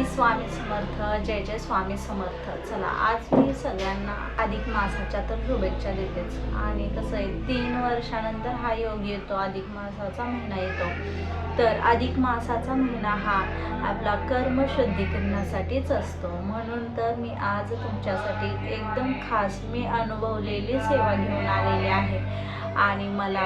श्री स्वामी समर्थ. जय जय स्वामी समर्थ. चला, आज मी सगळ्यांना अधिक मासाच्या तर शुभेच्छा देतेच. आणि कसं आहे, 3 वर्षानंतर हा योग येतो, अधिक मासाचा महिना येतो. तर अधिक मासाचा महिना हा आपला कर्म शुद्धीकरणासाठीच असतो. म्हणून तर मी आज तुमच्यासाठी एकदम खास मी अनुभवलेली सेवा घेऊन आलेली आहे आणि मला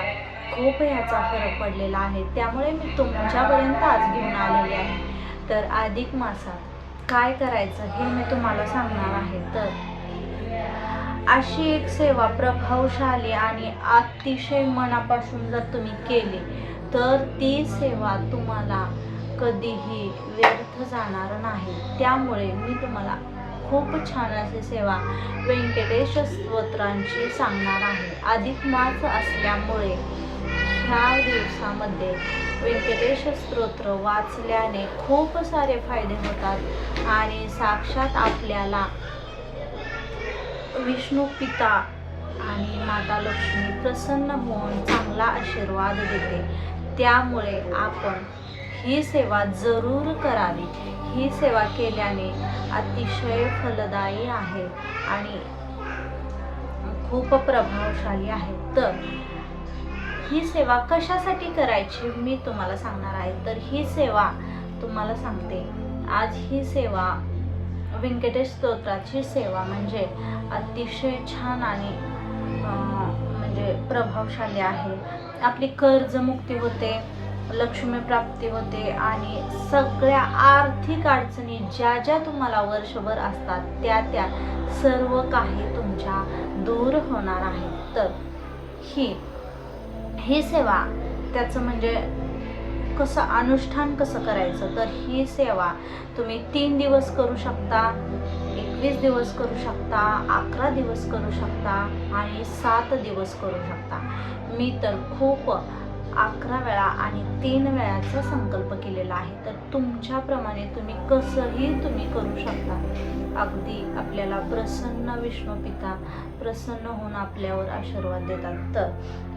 खूप ह्याचा फरक पडलेला आहे. त्यामुळे मी तुमच्यापर्यंत आज घेऊन आलेली आहे. तर अधिक मासात काय करायचं हे मी तुम्हाला सांगणार आहे. तर अशी एक सेवा प्रभावशाली आणि अतिशय मनापासून जर तुम्ही केली तर ती सेवा तुम्हाला कधीही व्यर्थ जाणार नाही. त्यामुळे मी तुम्हाला खूप छान अशी सेवा व्यंकटेश स्तोत्रांची सांगणार आहे. अधिक मास असल्यामुळे ह्या दिवसामध्ये व्यंकटेश स्तोत्र वाचल्याने खूप सारे फायदे होतात आणि साक्षात आपल्याला विष्णू पिता आणि माता लक्ष्मी प्रसन्न होऊन चांगला आशीर्वाद देते. त्यामुळे आपण ही सेवा जरूर करावी. ही सेवा केल्याने अतिशय फलदायी आहे आणि खूप प्रभावशाली आहे. तर ही सेवा कशासाठी करायची मी तुम्हाला सांगणार आहे. तर ही सेवा तुम्हाला सांगते. आज ही सेवा व्यंकटेश स्तोत्राची सेवा म्हणजे अतिशय छान आणि म्हणजे प्रभावशाली आहे. आपली कर्जमुक्ती होते, लक्ष्मी प्राप्ती होते आणि सगळ्या आर्थिक अडचणी ज्या ज्या तुम्हाला वर्षभर असतात त्या सर्व काही तुमच्या दूर होणार आहे. तर ही सेवा त्याचं म्हणजे कसं अनुष्ठान कसं करायचं. तर ही सेवा तुम्ही 3 दिवस करू शकता, 21 दिवस करू शकता, 11 दिवस करू शकता आणि 7 दिवस करू शकता. मी तर खूप 11 वेळा आणि 3 वेळाचा संकल्प केलेला आहे. तर तुमच्याप्रमाणे तुम्ही कसंही तुम्ही करू शकता. अगदी आपल्याला प्रसन्न विष्णू पिता प्रसन्न होऊन आपल्यावर आशीर्वाद देतात. तर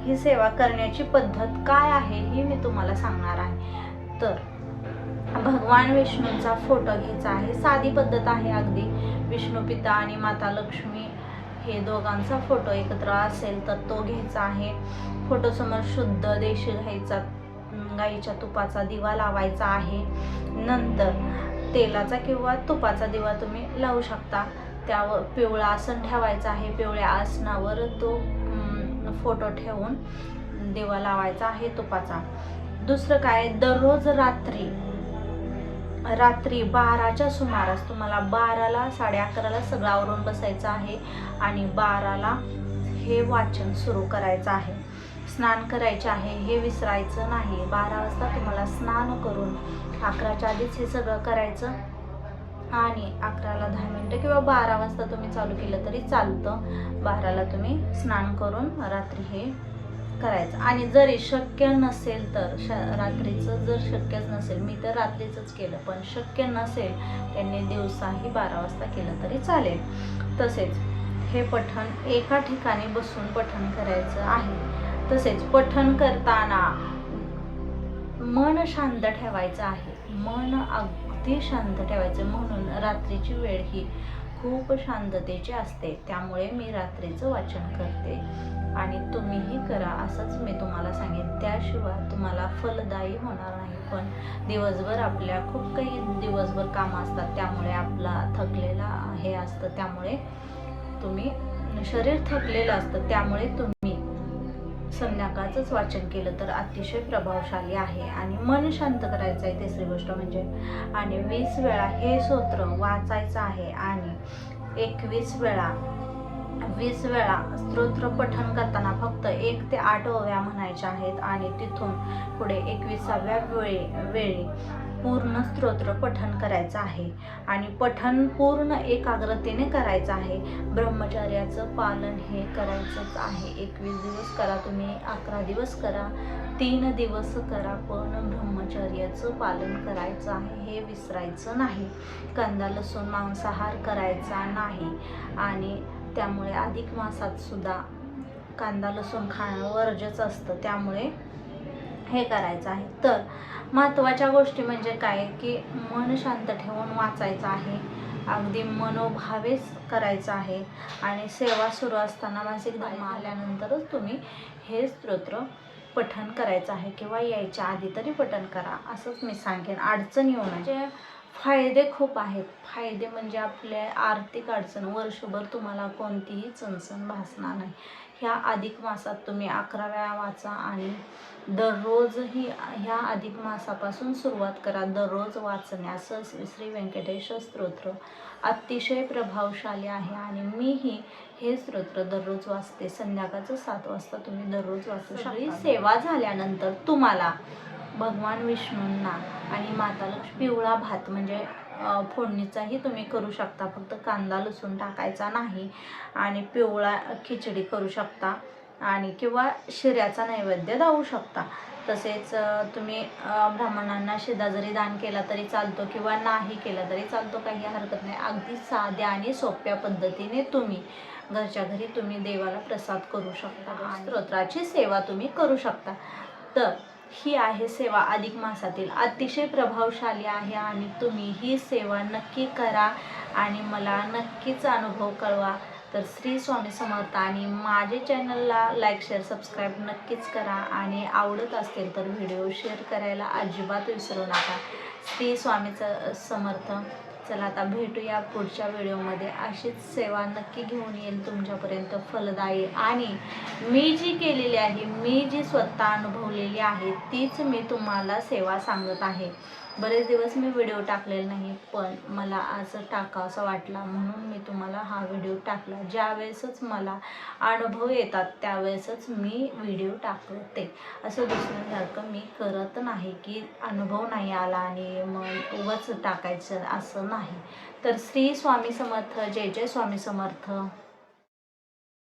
ही सेवा करण्याची पद्धत काय आहे ही मी तुम्हाला सांगणार आहे. तर भगवान विष्णूंचा फोटो घ्यायचा आहे. साधी पद्धत आहे अगदी. विष्णू पिता आणि माता लक्ष्मी हे दोघांचा फोटो एकत्र असेल तर तो घ्यायचा आहे. फोटोसमोर शुद्ध देशी गाईच्या तुपाचा दिवा लावायचा आहे. नंतर तेलाचा किंवा तुपाचा दिवा तुम्ही लावू शकता. त्यावर पिवळा आसन ठेवायचा आहे. पिवळ्या आसनावर तो फोटो ठेवून दिवा लावायचा आहे तुपाचा. दुसरं काय, दररोज रात्री 12च्या सुमारास तुम्हाला 12ला 11:30ला सगळं आवरून बसायचं आहे आणि 12ला हे वाचन सुरू करायचं आहे. स्नान करायचे आहे, हे विसरायचं नाही. 12 वाजता तुम्हाला स्नान करून 11च्या आधीच हे सगळं करायचं आणि 11ला 10 मिनिटं किंवा 12 वाजता तुम्ही चालू केलं तरी चालतं. 12ला तुम्ही स्नान करून रात्री हे करायचं. आणि जरी शक्य नसेल तर रात्रीचं जर शक्यच नसेल, मी तर रात्रीचंच केलं, पण शक्य नसेल त्यांनी दिवसाही 12 वाजता केलं तरी चालेल. तसेच हे पठण एका ठिकाणी बसून पठण करायचं आहे. तसेच पठण करताना मन शांत ठेवायचं आहे. मन अगदी शांत ठेवायचं. म्हणून रात्रीची वेळ ही खूप शांततेची असते. त्यामुळे मी रात्रीचं वाचन करते आणि तुम्हीही करा असंच मी तुम्हाला सांगेन. त्याशिवाय तुम्हाला फलदायी होणार नाही. पण दिवसभर आपल्या खूप काही दिवसभर कामं असतात, त्यामुळे आपला थकलेला हे असतं, त्यामुळे तुम्ही शरीर थकलेलं असतं, त्यामुळे तुम्ही संध्याकाळचंच वाचन केलं तर अतिशय प्रभावशाली आहे. आणि मन शांत करायचं आहे तिसरी गोष्ट म्हणजे. आणि 20 वेळा हे स्तोत्र वाचायचं आहे आणि 21 वेळा स्तोत्र पठण करताना फक्त 1 ते 8 ओव्या म्हणायच्या आहेत आणि तिथून पुढे 21व्या वेळी पूर्ण स्तोत्र पठण करायचं आहे. आणि पठण पूर्ण एकाग्रतेने करायचं आहे. ब्रह्मचर्याचं पालन हे करायचंच आहे. 21 दिवस करा तुम्ही, 11 दिवस करा, 3 दिवस करा, पण ब्रह्मचर्याचं पालन करायचं आहे, हे विसरायचं नाही. कांदा लसूण मांसाहार करायचा नाही आणि त्यामुळे अधिक मासात सुद्धा कांदा लसूण खाणं वर्ज्यच असतं. त्यामुळे हे करायचं आहे. तर महत्त्वाच्या गोष्टी म्हणजे काय की मन शांत ठेवून वाचायचं आहे, अगदी मनोभावेच करायचं आहे. आणि सेवा सुरू असताना मासिक धर्म आल्यानंतरच तुम्ही हे स्तोत्र पठण करायचं आहे, किंवा यायच्या आधी तरी पठण करा असंच मी सांगेन. अडचण येऊ नये. फायदे खूप आहेत. फायदे म्हणजे आपले आर्थिक अडचण वर्षभर तुम्हाला कोणतीही चणचण भासणार नाही. ह्या अधिक मासात तुम्ही 11 वेळा वाचा आणि दररोजही ह्या अधिक मासापासून सुरुवात करा दररोज वाचण्यास. श्री व्यंकटेश स्तोत्र अतिशय प्रभावशाली आहे आणि मीही हे स्तोत्र दररोज वाचते. संध्याकाळचं 7 वाजता तुम्ही दररोज वाचू शकता. सेवा झाल्यानंतर तुम्हाला भगवान विष्णूंना आणि माता लक्ष्मी पिवळा भात म्हणजे फोडणीचाही तुम्ही करू शकता, फक्त कांदा लसूण टाकायचा नाही. आणि पिवळा खिचडी करू शकता आणि किंवा शिऱ्याचा नैवेद्य दावू शकता. तसेच तुम्ही ब्राह्मणांना शिधा जरी दान केला तरी चालतो किंवा नाही केला तरी चालतो, काही हरकत नाही. अगदी साध्या आणि सोप्या पद्धतीने तुम्ही घरच्या घरी तुम्ही देवाला प्रसाद करू शकता. स्तोत्राची सेवा तुम्ही करू शकता. तर ही आहे सेवा अधिक मासातील, अतिशय प्रभावशाली आहे आणि तुम्ही ही सेवा नक्की करा आणि मला नक्कीच अनुभव कळवा. तर श्री स्वामी समर्थ. आणि माझे चॅनलला लाईक शेअर सबस्क्राईब नक्कीच करा आणि आवडत असतील तर व्हिडिओ शेअर करायला अजिबात विसरू नका. श्री स्वामी समर्थ. चला आता भेटूया पुढच्या व्हिडिओमध्ये. अशीच सेवा नक्की घेऊन येईल तुमच्यापर्यंत फलदायी. आणि मी जी केलेली आहे, मी जी स्वतः अनुभवलेली आहे तीच मी तुम्हाला सेवा सांगत आहे. बरेच दिवस मी व्हिडिओ टाकलेला नाही, पण मला आज टाकावासा वाटला म्हणून मी तुम्हाला हा व्हिडिओ टाकला. ज्यावेळेसच मला अनुभव येतात त्यावेळेसच मी व्हिडिओ टाकते. असं दुसऱ्यासारखं मी करत नाही की अनुभव नाही आला आणि मग उगाच टाकायचं, असं नाही. तर श्री स्वामी समर्थ. जय जय स्वामी समर्थ.